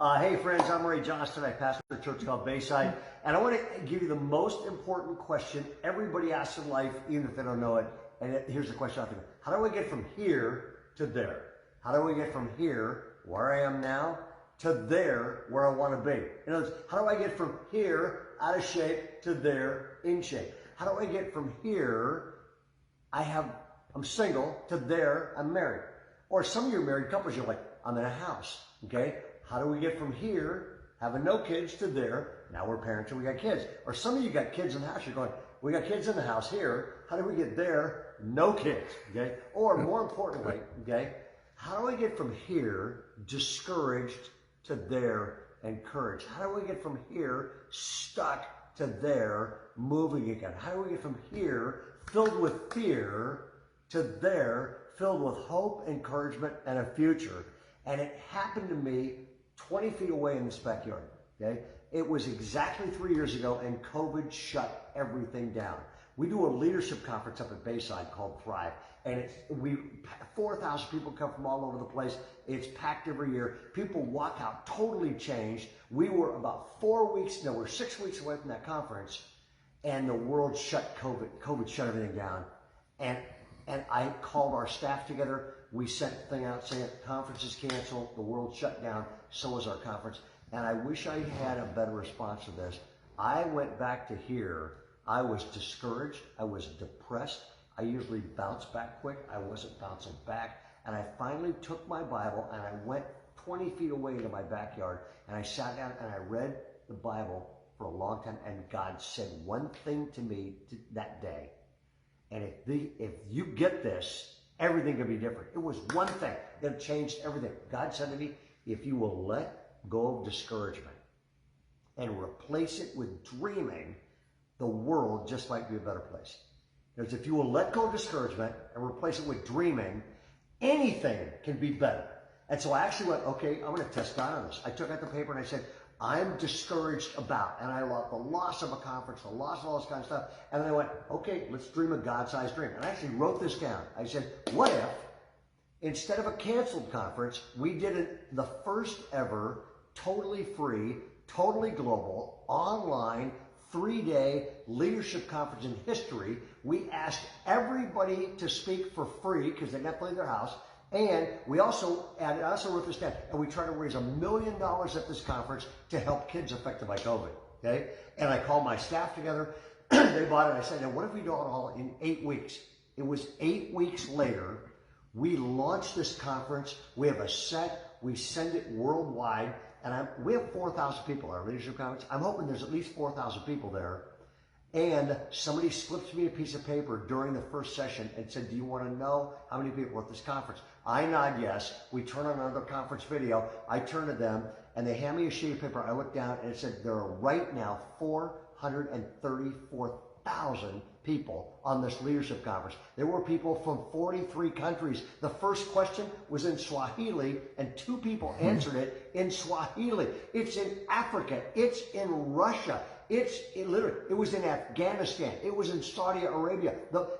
Hey friends, I'm Ray Johnston. I pastor a church called Bayside, and I want to give you the most important question everybody asks in life, even if they don't know it. And here's the question I think: how do I get from here to there? How do I get from here, where I am now, to there, where I want to be? In other words, how do I get from here, out of shape, to there, in shape? How do I get from here, I'm single, to there, I'm married? Or some of you married couples, you're like, I'm in a house, okay? How do we get from here, having no kids, to there, now we're parents and we got kids? Or some of you got kids in the house, you're going, we got kids in the house here, how do we get there, no kids, okay? Or more importantly, okay, how do I get from here, discouraged, to there, encouraged? How do we get from here, stuck, to there, moving again? How do we get from here, filled with fear, to there, filled with hope, encouragement, and a future? And it happened to me 20 feet away in this backyard, okay? It was exactly 3 years ago, and COVID shut everything down. We do a leadership conference up at Bayside called Thrive, and 4,000 people come from all over the place. It's packed every year. People walk out totally changed. We were about 6 weeks away from that conference, and the world shut COVID shut everything down. And I called our staff together. We sent a thing out saying the conference is canceled, the world shut down, so was our conference. And I wish I had a better response to this. I went back to here. I was discouraged. I was depressed. I usually bounce back quick. I wasn't bouncing back. And I finally took my Bible and I went 20 feet away into my backyard and I sat down and I read the Bible for a long time. And God said one thing to me that day. And if you get this, everything can be different. It was one thing that changed everything. God said to me, if you will let go of discouragement and replace it with dreaming, the world just might be a better place. Because if you will let go of discouragement and replace it with dreaming, anything can be better. And so I actually went, okay, I'm going to test God on this. I took out the paper and I said, I'm discouraged about, and I lost the loss of a conference, the loss of all this kind of stuff. And then I went, okay, let's dream a God-sized dream. And I actually wrote this down. I said, what if, instead of a canceled conference, we did the first ever, totally free, totally global, online, 3-day leadership conference in history. We asked everybody to speak for free because they got to leave their house. And I also wrote this down, and we tried to raise $1 million at this conference to help kids affected by COVID, okay? And I called my staff together, they bought it, I said, now what if we do it all in 8 weeks? It was 8 weeks later, we launched this conference, we have a set, we send it worldwide, and we have 4,000 people at our leadership conference. I'm hoping there's at least 4,000 people there. And somebody slipped me a piece of paper during the first session and said, do you want to know how many people at this conference? I nod yes. We turn on another conference video. I turn to them and they hand me a sheet of paper. I look down and it said there are right now 434,000 people on this leadership conference. There were people from 43 countries. The first question was in Swahili and 2 people answered it in Swahili. It's in Africa. It's in Russia. It was in Afghanistan. It was in Saudi Arabia.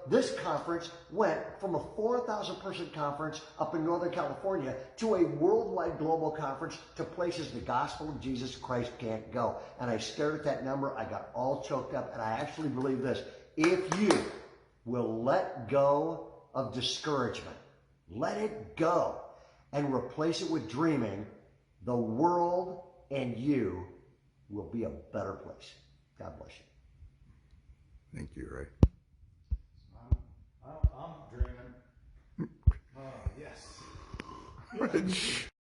This conference went from a 4,000 person conference up in Northern California to a worldwide global conference to places the gospel of Jesus Christ can't go. And I stared at that number. I got all choked up. And I actually believe this. If you will let go of discouragement, let it go, and replace it with dreaming, the world and you will be a better place. God bless you. Thank you, Ray. I'm dreaming. Yes. Rich.